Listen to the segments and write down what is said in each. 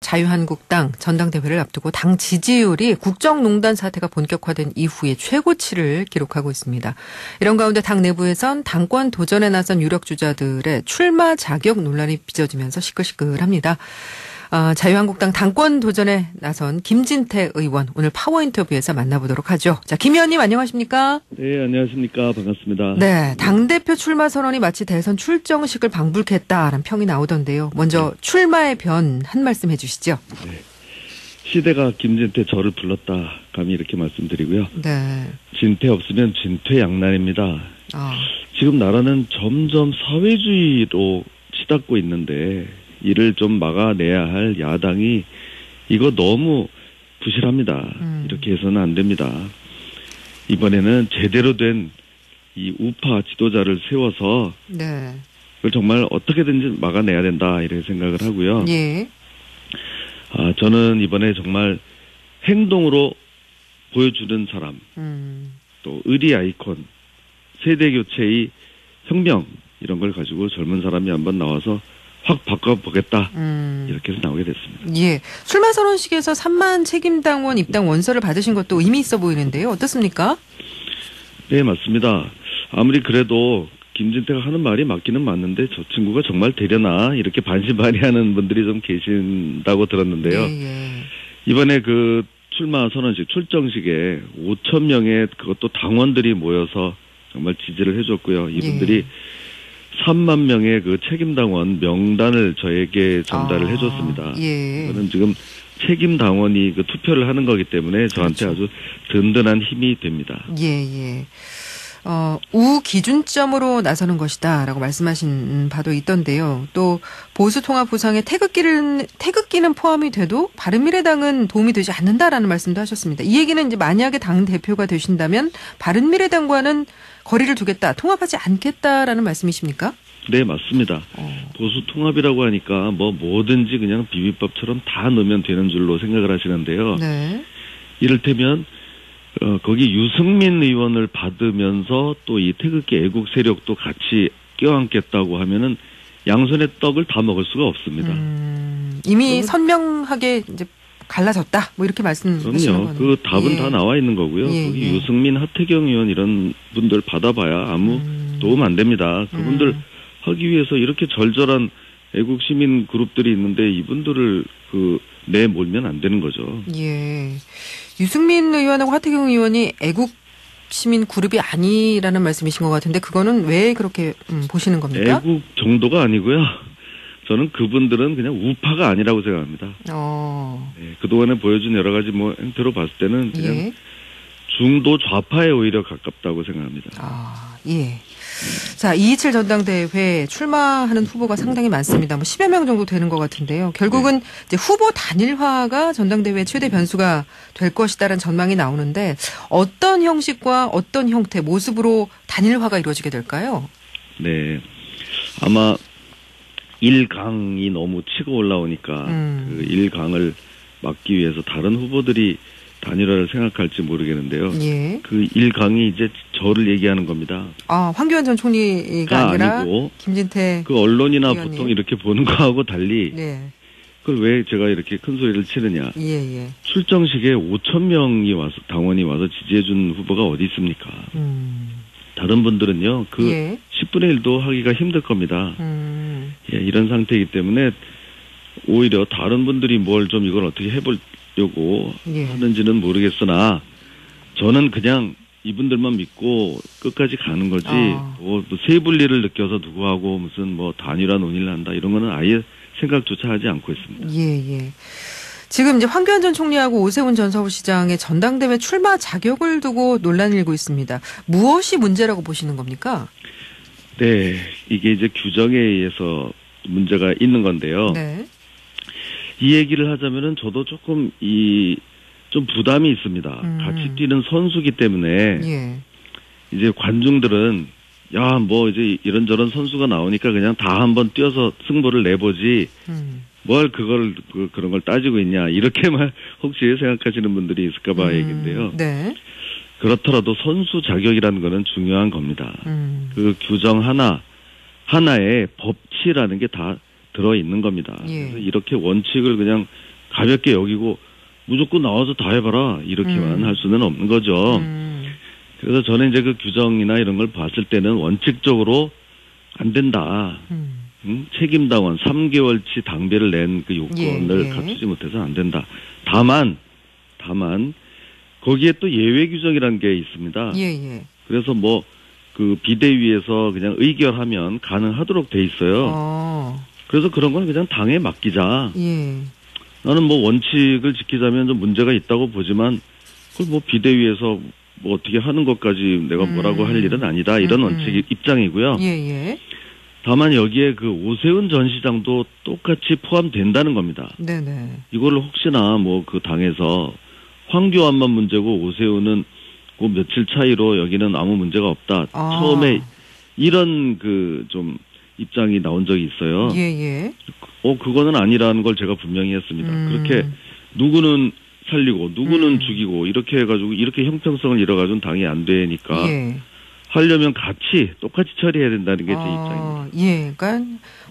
자유한국당 전당대회를 앞두고 당 지지율이 국정농단 사태가 본격화된 이후에 최고치를 기록하고 있습니다. 이런 가운데 당 내부에선 당권 도전에 나선 유력 주자들의 출마 자격 논란이 빚어지면서 시끌시끌합니다. 자유한국당 당권 도전에 나선 김진태 의원 오늘 파워 인터뷰에서 만나보도록 하죠. 자, 김 의원님 안녕하십니까? 네, 안녕하십니까. 반갑습니다. 네, 당대표 출마 선언이 마치 대선 출정식을 방불케했다라는 평이 나오던데요. 먼저 출마의 변 한 말씀 해주시죠. 네. 시대가 김진태 저를 불렀다. 감히 이렇게 말씀드리고요. 네. 진태 없으면 진퇴양난입니다. 지금 나라는 점점 사회주의로 치닫고 있는데 이를 좀 막아내야 할 야당이 이거 너무 부실합니다. 이렇게 해서는 안 됩니다. 이번에는 제대로 된 이 우파 지도자를 세워서 네. 그걸 정말 어떻게든지 막아내야 된다 이렇게 생각을 하고요. 예. 저는 이번에 정말 행동으로 보여주는 사람, 또 의리 아이콘, 세대 교체의 혁명 이런 걸 가지고 젊은 사람이 한번 나와서 확 바꿔보겠다 이렇게 해서 나오게 됐습니다. 예, 출마 선언식에서 3만 책임당원 입당 원서를 받으신 것도 의미 있어 보이는데요. 어떻습니까? 네, 맞습니다. 아무리 그래도 김진태가 하는 말이 맞기는 맞는데 저 친구가 정말 되려나 이렇게 반신반의하는 분들이 좀 계신다고 들었는데요. 예. 이번에 그 출마 선언식 출정식에 5천 명의 그것도 당원들이 모여서 정말 지지를 해줬고요. 이분들이 3만 명의 그 책임당원 명단을 저에게 전달을 해줬습니다. 예. 저는 지금 책임당원이 그 투표를 하는 거기 때문에 저한테 그렇죠. 아주 든든한 힘이 됩니다. 예. 우 기준점으로 나서는 것이다라고 말씀하신 바도 있던데요. 또 보수 통합 구상에 태극기는 포함이 돼도 바른미래당은 도움이 되지 않는다라는 말씀도 하셨습니다. 이 얘기는 이제 만약에 당 대표가 되신다면 바른미래당과는 거리를 두겠다, 통합하지 않겠다라는 말씀이십니까? 네, 맞습니다. 보수 통합이라고 하니까 뭐든지 그냥 비빔밥처럼 다 넣으면 되는 줄로 생각을 하시는데요. 네. 이를테면 거기 유승민 의원을 받으면서 또 이 태극기 애국 세력도 같이 껴안겠다고 하면은 양손의 떡을 다 먹을 수가 없습니다. 이미 선명하게 이제 갈라졌다. 뭐 이렇게 말씀하시는 거네요. 그 답은 다 나와 있는 거고요. 거기 유승민, 하태경 의원 이런 분들 받아봐야 아무 도움 안 됩니다. 그분들 하기 위해서 이렇게 절절한 애국 시민 그룹들이 있는데 이분들을 내몰면 안 되는 거죠. 예. 유승민 의원하고 하태경 의원이 애국 시민 그룹이 아니라는 말씀이신 것 같은데 그거는 왜 그렇게 보시는 겁니까? 애국 정도가 아니고요. 저는 그분들은 그냥 우파가 아니라고 생각합니다. 네, 그동안에 보여준 여러 가지 행태로 봤을 때는 그냥 중도 좌파에 오히려 가깝다고 생각합니다. 예. 자, 227 전당대회 출마하는 후보가 상당히 많습니다. 10여 명 정도 되는 것 같은데요. 결국은 이제 후보 단일화가 전당대회 최대 변수가 될 것이다라는 전망이 나오는데 어떤 형식과 어떤 형태, 모습으로 단일화가 이루어지게 될까요? 네. 아마 1강이 너무 치고 올라오니까 그 1강을 막기 위해서 다른 후보들이 단일화를 생각할지 모르겠는데요. 예. 그 1강이 이제 저를 얘기하는 겁니다. 황교안 전 총리가 아니라 아니고 김진태 그 언론이나 의원님. 보통 이렇게 보는 거하고 달리 그걸 왜 제가 이렇게 큰 소리를 치느냐. 출정식에 5천 명이 와서 당원이 와서 지지해준 후보가 어디 있습니까? 다른 분들은요. 10분의 1도 하기가 힘들 겁니다. 이런 상태이기 때문에 오히려 다른 분들이 뭘 좀 이걸 어떻게 해보려고 하는지는 모르겠으나 저는 그냥 이분들만 믿고 끝까지 가는 거지 세분리를 느껴서 누구하고 무슨 단일화 논의를 한다 이런 거는 아예 생각조차 하지 않고 있습니다. 예. 지금 이제 황교안 전 총리하고 오세훈 전 서울시장의 전당대회 출마 자격을 두고 논란이 일고 있습니다. 무엇이 문제라고 보시는 겁니까? 네, 이게 이제 규정에 의해서 문제가 있는 건데요. 이 얘기를 하자면은 저도 조금 좀 부담이 있습니다. 같이 뛰는 선수기 때문에 이제 관중들은 이제 이런저런 선수가 나오니까 그냥 다 한번 뛰어서 승부를 내보지 뭘 그런 걸 따지고 있냐 이렇게만 혹시 생각하시는 분들이 있을까봐 얘기인데요. 그렇더라도 선수 자격이라는 거는 중요한 겁니다. 그 규정 하나에 법치라는 게 다 들어있는 겁니다. 그래서 이렇게 원칙을 그냥 가볍게 여기고 무조건 나와서 다 해봐라 이렇게만 할 수는 없는 거죠. 그래서 저는 이제 그 규정이나 이런 걸 봤을 때는 원칙적으로 안 된다. 책임당원 3개월치 당비를 낸 그 요건을 갖추지 못해서 안 된다. 다만 거기에 또 예외 규정이라는 게 있습니다. 그래서 뭐 그 비대위에서 그냥 의결하면 가능하도록 돼 있어요. 그래서 그런 건 그냥 당에 맡기자. 나는 뭐 원칙을 지키자면 좀 문제가 있다고 보지만 그걸 뭐 비대위에서 뭐 어떻게 하는 것까지 내가 뭐라고 할 일은 아니다. 이런 원칙 입장이고요. 다만 여기에 그 오세훈 전 시장도 똑같이 포함된다는 겁니다. 이거를 혹시나 뭐 그 당에서 황교안만 문제고 오세훈은 그 며칠 차이로 여기는 아무 문제가 없다. 처음에 이런 그 좀 입장이 나온 적이 있어요. 그거는 아니라는 걸 제가 분명히 했습니다. 그렇게 누구는 살리고 누구는 죽이고 이렇게 해가지고 이렇게 형평성을 잃어가지고 당이 안 되니까 하려면 같이 똑같이 처리해야 된다는 게 제 입장입니다. 그러니까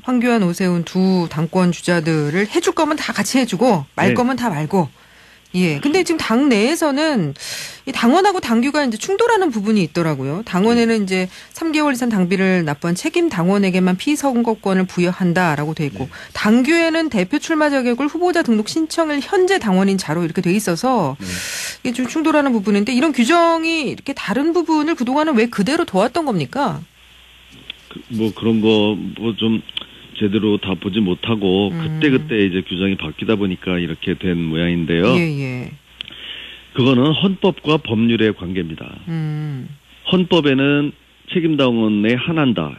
황교안, 오세훈 두 당권 주자들을 해줄 거면 다 같이 해주고 말 거면 다 말고. 근데 지금 당 내에서는 이 당원하고 당규가 이제 충돌하는 부분이 있더라고요. 당원에는 이제 3개월 이상 당비를 납부한 책임 당원에게만 피선거권을 부여한다라고 돼 있고 당규에는 대표 출마 자격을 후보자 등록 신청일 현재 당원인 자로 이렇게 돼 있어서 이게 좀 충돌하는 부분인데 이런 규정이 이렇게 다른 부분을 그동안은 왜 그대로 둬왔던 겁니까? 뭐 그런 거 뭐 좀 제대로 다 보지 못하고 그때 이제 규정이 바뀌다 보니까 이렇게 된 모양인데요. 그거는 헌법과 법률의 관계입니다. 헌법에는 책임 당원에 한한다.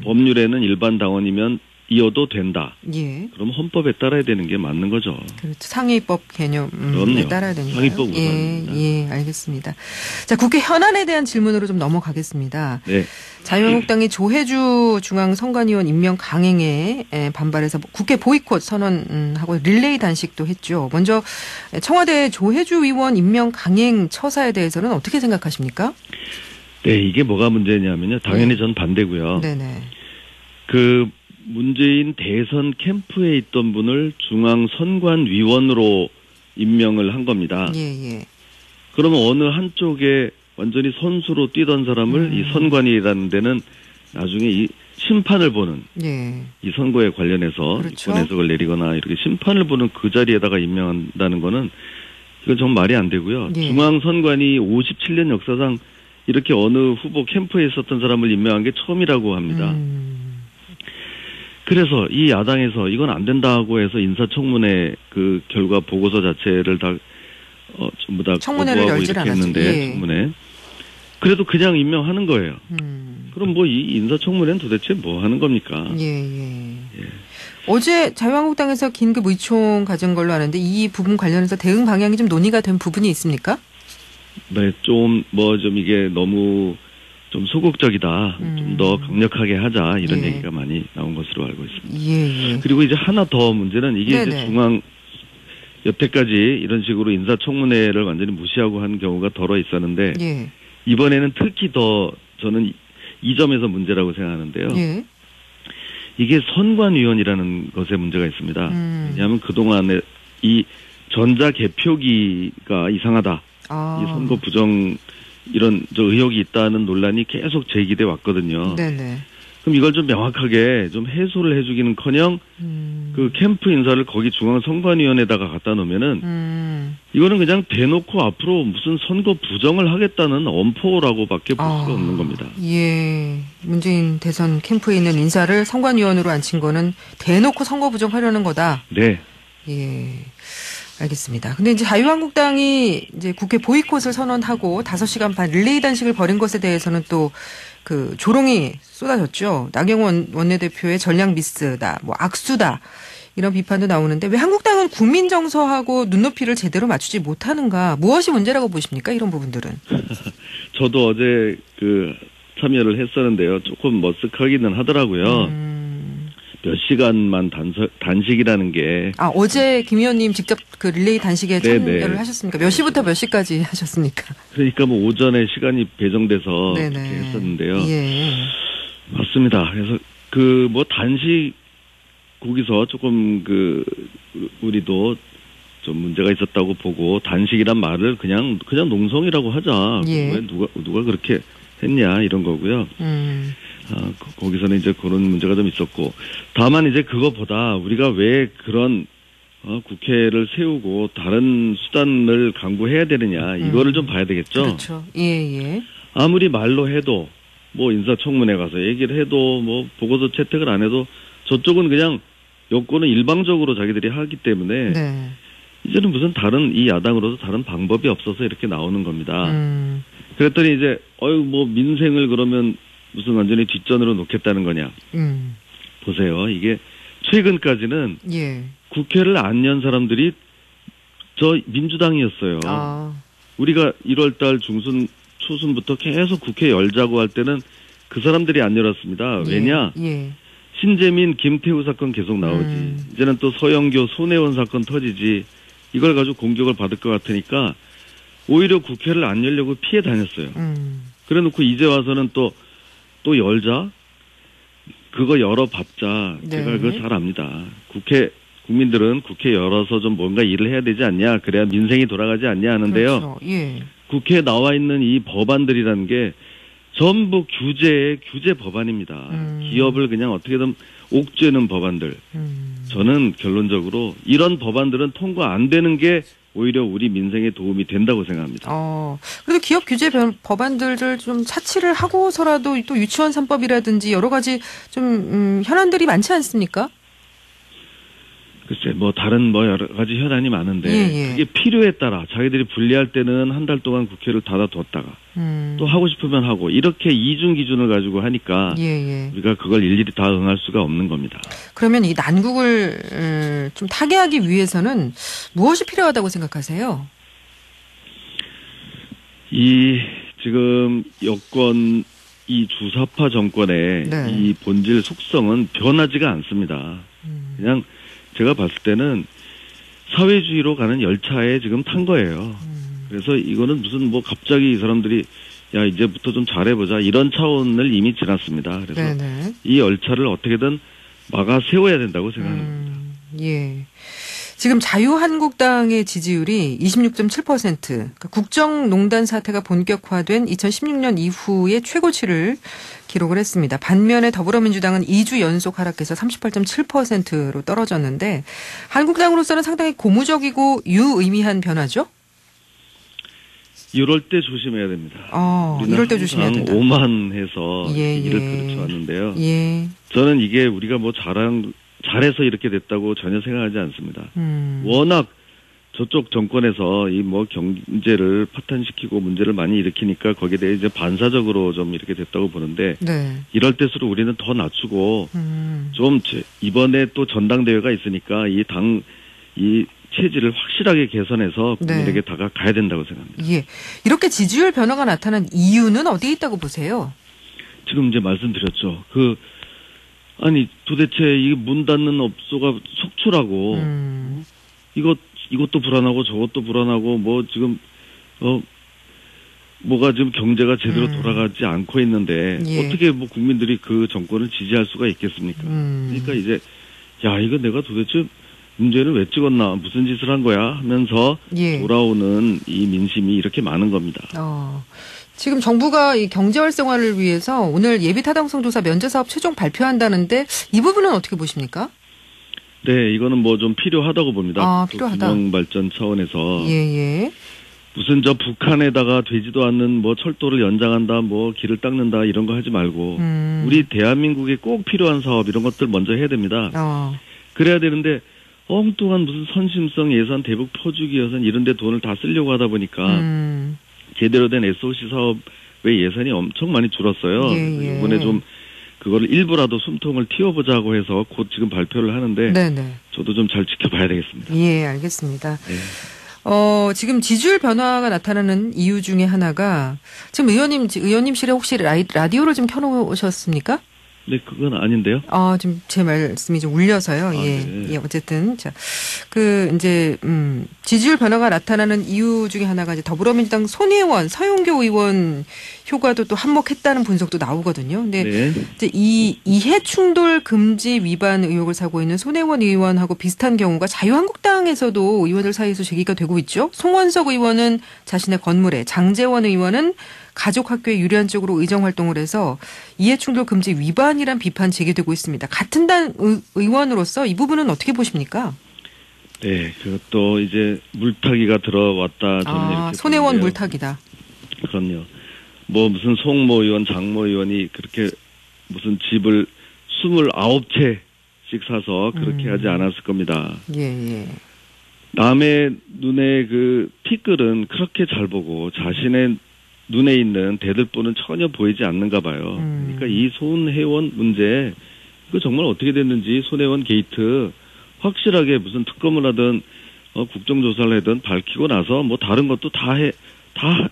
법률에는 일반 당원이면 이어도 된다. 그럼 헌법에 따라야 되는 게 맞는 거죠. 그렇죠. 상위법 개념에 따라야 되는 거예요. 상위법 우선입니다. 알겠습니다. 자, 국회 현안에 대한 질문으로 좀 넘어가겠습니다. 자유한국당이 조혜주 중앙선관위원 임명 강행에 반발해서 국회 보이콧 선언하고 릴레이 단식도 했죠. 먼저 청와대 조혜주 의원 임명 강행 처사에 대해서는 어떻게 생각하십니까? 이게 뭐가 문제냐면요. 당연히 전 반대고요. 그 문재인 대선 캠프에 있던 분을 중앙선관위원으로 임명을 한 겁니다. 그러면 어느 한쪽에 완전히 선수로 뛰던 사람을 이 선관위라는 데는 나중에 이 심판을 보는 이 선거에 관련해서 이권 해석을 내리거나 이렇게 심판을 보는 그 자리에다가 임명한다는 거는 이건 정말 말이 안 되고요. 중앙선관위 57년 역사상 이렇게 어느 후보 캠프에 있었던 사람을 임명한 게 처음이라고 합니다. 그래서 이 야당에서 이건 안 된다고 해서 인사청문회 그 결과 보고서 자체를 다 전부 다 청문회를 거부하고 열질 이렇게 했는데 청문회. 그래도 그냥 임명하는 거예요. 그럼 뭐 이 인사청문회는 도대체 뭐 하는 겁니까? 어제 자유한국당에서 긴급 의총 가진 걸로 아는데 이 부분 관련해서 대응 방향이 좀 논의가 된 부분이 있습니까? 좀 이게 너무 좀 소극적이다. 좀 더 강력하게 하자. 이런 얘기가 많이 나온 것으로 알고 있습니다. 그리고 이제 하나 더 문제는 이게 이제 여태까지 이런 식으로 인사청문회를 완전히 무시하고 한 경우가 덜어 있었는데 이번에는 특히 더 저는 이 점에서 문제라고 생각하는데요. 이게 선관위원이라는 것에 문제가 있습니다. 왜냐하면 그동안에 이 전자개표기가 이상하다. 이 선거 부정 이런 의혹이 있다는 논란이 계속 제기돼 왔거든요. 그럼 이걸 좀 명확하게 좀 해소를 해주기는커녕 그 캠프 인사를 거기 중앙선관위원회에다가 갖다 놓으면은 이거는 그냥 대놓고 앞으로 무슨 선거 부정을 하겠다는 엄포라고밖에 볼 수가 없는 겁니다. 문재인 대선 캠프에 있는 인사를 선관위원으로 앉힌 거는 대놓고 선거 부정하려는 거다. 알겠습니다. 근데 이제 자유한국당이 이제 국회 보이콧을 선언하고 5시간 반 릴레이 단식을 벌인 것에 대해서는 또 그 조롱이 쏟아졌죠. 나경원 원내대표의 전략 미스다, 뭐 악수다 이런 비판도 나오는데 왜 한국당은 국민 정서하고 눈높이를 제대로 맞추지 못하는가? 무엇이 문제라고 보십니까? 이런 부분들은. 저도 어제 참여를 했었는데요. 조금 머쓱하기는 하더라고요. 몇 시간만 단식이라는 게. 어제 김 의원님 직접 그 릴레이 단식에 참여를 하셨습니까? 몇 시부터 몇 시까지 하셨습니까? 그러니까 뭐 오전에 시간이 배정돼서 이렇게 했었는데요. 맞습니다. 그래서 단식 거기서 조금 우리도 좀 문제가 있었다고 보고 단식이란 말을 그냥 농성이라고 하자. 예. 왜 누가 그렇게 했냐 이런 거고요. 거기서는 이제 그런 문제가 좀 있었고 다만 이제 그것보다 우리가 왜 그런 국회를 세우고 다른 수단을 강구해야 되느냐 이거를 좀 봐야 되겠죠. 그렇죠. 예. 아무리 말로 해도 뭐 인사청문회 가서 얘기를 해도 뭐 보고서 채택을 안 해도 저쪽은 그냥 여권은 일방적으로 자기들이 하기 때문에 네. 이제는 무슨 다른 이 야당으로도 다른 방법이 없어서 이렇게 나오는 겁니다. 그랬더니 이제 뭐 민생을 그러면 무슨 완전히 뒷전으로 놓겠다는 거냐. 보세요. 이게 최근까지는 예. 국회를 안 연 사람들이 저 민주당이었어요. 우리가 1월달 초순부터 계속 국회 열자고 할 때는 그 사람들이 안 열었습니다. 왜냐? 예. 신재민, 김태우 사건 계속 나오지. 이제는 또 서영교, 손혜원 사건 터지지. 이걸 가지고 공격을 받을 것 같으니까 오히려 국회를 안 열려고 피해 다녔어요. 그래 놓고 이제 와서는 또 열자? 그거 열어봤자. 네. 제가 그거 잘 압니다. 국민들은 국회 열어서 좀 뭔가 일을 해야 되지 않냐. 그래야 민생이 돌아가지 않냐 하는데요. 그렇죠. 예. 국회에 나와 있는 이 법안들이라는 게 전부 규제 법안입니다. 기업을 그냥 어떻게든 옥죄는 법안들. 저는 결론적으로 이런 법안들은 통과 안 되는 게 오히려 우리 민생에 도움이 된다고 생각합니다. 그래도 기업 규제 법안들을 좀 차치를 하고서라도 또 유치원 3법이라든지 여러 가지 좀 현안들이 많지 않습니까? 글쎄, 다른 여러 가지 현안이 많은데, 예. 그게 필요에 따라 자기들이 분리할 때는 한 달 동안 국회를 닫아뒀다가, 또 하고 싶으면 하고, 이렇게 이중 기준을 가지고 하니까, 예. 우리가 그걸 일일이 다 응할 수가 없는 겁니다. 그러면 이 난국을 좀 타개하기 위해서는 무엇이 필요하다고 생각하세요? 지금 여권, 이 주사파 정권의 네. 이 본질 속성은 변하지가 않습니다. 그냥, 제가 봤을 때는 사회주의로 가는 열차에 지금 탄 거예요. 그래서 이거는 무슨 갑자기 이 사람들이 야 이제부터 좀 잘해보자 이런 차원을 이미 지났습니다. 그래서 네네. 이 열차를 어떻게든 막아 세워야 된다고 생각합니다. 예. 지금 자유한국당의 지지율이 26.7%, 그러니까 국정농단 사태가 본격화된 2016년 이후의 최고치를 기록을 했습니다. 반면에 더불어민주당은 2주 연속 하락해서 38.7%로 떨어졌는데 한국당으로서는 상당히 고무적이고 유의미한 변화죠? 이럴 때 조심해야 됩니다. 이럴 때 조심해야 된다. 오만해서 일을 그르쳐왔는데요. 예. 저는 이게 우리가 잘해서 이렇게 됐다고 전혀 생각하지 않습니다. 워낙 저쪽 정권에서 경제를 파탄시키고 문제를 많이 일으키니까 거기에 대해 이제 반사적으로 좀 이렇게 됐다고 보는데, 네. 이럴 때수록 우리는 더 낮추고, 좀 이번에 또 전당대회가 있으니까 이 체질을 확실하게 개선해서 국민에게 다가가야 된다고 생각합니다. 예. 이렇게 지지율 변화가 나타난 이유는 어디에 있다고 보세요? 지금 이제 말씀드렸죠. 도대체 이 문 닫는 업소가 속출하고, 이것도 불안하고 저것도 불안하고 지금 뭐가 지금 경제가 제대로 돌아가지 않고 있는데 어떻게 국민들이 그 정권을 지지할 수가 있겠습니까? 그러니까 이제 이거 내가 도대체 문제를 왜 찍었나 무슨 짓을 한 거야 하면서 돌아오는 이 민심이 이렇게 많은 겁니다. 지금 정부가 이 경제 활성화를 위해서 오늘 예비 타당성 조사 면제 사업 최종 발표한다는데 이 부분은 어떻게 보십니까? 네, 이거는 좀 필요하다고 봅니다. 필요하다. 균형 발전 차원에서. 예. 무슨 북한에다가 되지도 않는 철도를 연장한다, 길을 닦는다 이런 거 하지 말고 우리 대한민국에 꼭 필요한 사업 이런 것들 먼저 해야 됩니다. 그래야 되는데 엉뚱한 무슨 선심성 예산, 대북 퍼주기 예산 이런 데 돈을 다 쓰려고 하다 보니까 제대로 된 SOC 사업의 예산이 엄청 많이 줄었어요. 이번에 좀 그거를 일부라도 숨통을 틔워보자고 해서 곧 지금 발표를 하는데 네네. 저도 좀 잘 지켜봐야 되겠습니다. 예, 알겠습니다. 네. 지금 지지율 변화가 나타나는 이유 중에 하나가 지금 의원님실에 혹시 라디오를 좀 켜놓으셨습니까? 네, 그건 아닌데요. 지금 제 말씀이 좀 울려서요. 예. 네. 예, 어쨌든. 자, 지지율 변화가 나타나는 이유 중에 하나가 이제 더불어민주당 손혜원, 서용교 의원 효과도 또 한몫했다는 분석도 나오거든요. 근데 네. 이제 이 이해충돌 금지 위반 의혹을 사고 있는 손혜원 의원하고 비슷한 경우가 자유한국당에서도 의원들 사이에서 제기가 되고 있죠. 송원석 의원은 자신의 건물에, 장제원 의원은 가족학교에 유리한 쪽으로 의정활동을 해서 이해충돌 금지 위반이란 비판 제기되고 있습니다. 같은 당 의원으로서 이 부분은 어떻게 보십니까? 네, 그것도 이제 물타기가 들어왔다. 저는 이렇게 손혜원 보는데요. 물타기다. 그럼요. 뭐 무슨 송모 의원, 장모 의원이 그렇게 무슨 집을 29채씩 사서 그렇게 하지 않았을 겁니다. 예. 남의 눈에 그 티끌은 그렇게 잘 보고 자신의 눈에 있는 대들보는 전혀 보이지 않는가 봐요. 그러니까 이 손혜원 문제, 그 정말 어떻게 됐는지 손혜원 게이트 확실하게 무슨 특검을 하든 국정조사를 하든 밝히고 나서 뭐 다른 것도 다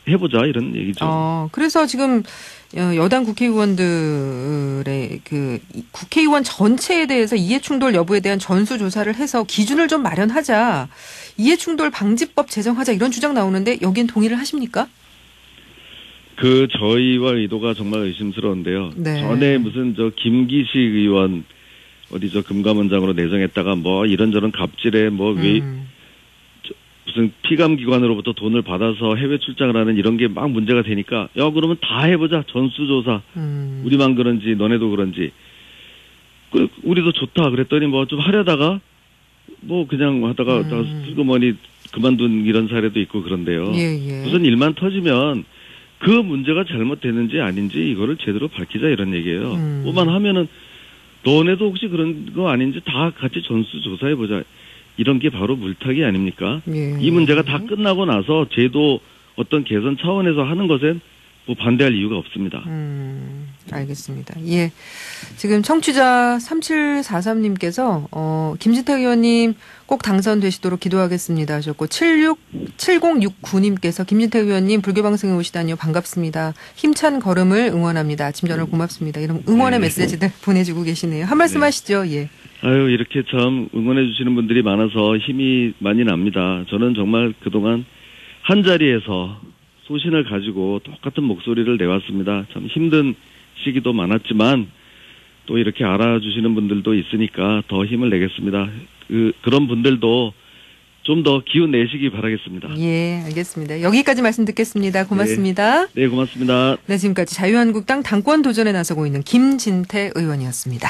해보자 이런 얘기죠. 그래서 지금 여당 국회의원들의 그 국회의원 전체에 대해서 이해충돌 여부에 대한 전수조사를 해서 기준을 좀 마련하자, 이해충돌 방지법 제정하자 이런 주장 나오는데 여긴 동의를 하십니까? 저희와 의도가 정말 의심스러운데요. 네. 전에 무슨 김기식 의원 어디 금감원장으로 내정했다가 뭐 이런저런 갑질에 무슨 피감기관으로부터 돈을 받아서 해외 출장을 하는 이런 게 막 문제가 되니까 그러면 다 해보자. 전수조사. 우리만 그런지 너네도 그런지. 우리도 좋다 그랬더니 좀 하려다가 그냥 하다가 슬그머니 그만둔 이런 사례도 있고 그런데요. 예. 무슨 일만 터지면 그 문제가 잘못됐는지 아닌지 이거를 제대로 밝히자 이런 얘기예요. 뭐만 하면은 너네도 혹시 그런 거 아닌지 다 같이 전수조사해보자. 이런 게 바로 물타기 아닙니까? 예. 이 문제가 다 끝나고 나서 제도 어떤 개선 차원에서 하는 것엔 반대할 이유가 없습니다. 알겠습니다. 예. 지금 청취자 3743님께서, 김진태 의원님 꼭 당선되시도록 기도하겠습니다 하셨고, 7069님께서 김진태 의원님 불교방송에 오시다니요. 반갑습니다. 힘찬 걸음을 응원합니다. 아침 저녁 고맙습니다. 이런 응원의 메시지들 보내주고 계시네요. 한 말씀 하시죠. 예. 이렇게 참 응원해주시는 분들이 많아서 힘이 많이 납니다. 저는 정말 그동안 한 자리에서 소신을 가지고 똑같은 목소리를 내왔습니다. 참 힘든 시기도 많았지만 또 이렇게 알아주시는 분들도 있으니까 더 힘을 내겠습니다. 그런 분들도 좀 더 기운 내시기 바라겠습니다. 예, 알겠습니다. 여기까지 말씀 듣겠습니다. 고맙습니다. 네, 고맙습니다. 네, 지금까지 자유한국당 당권 도전에 나서고 있는 김진태 의원이었습니다.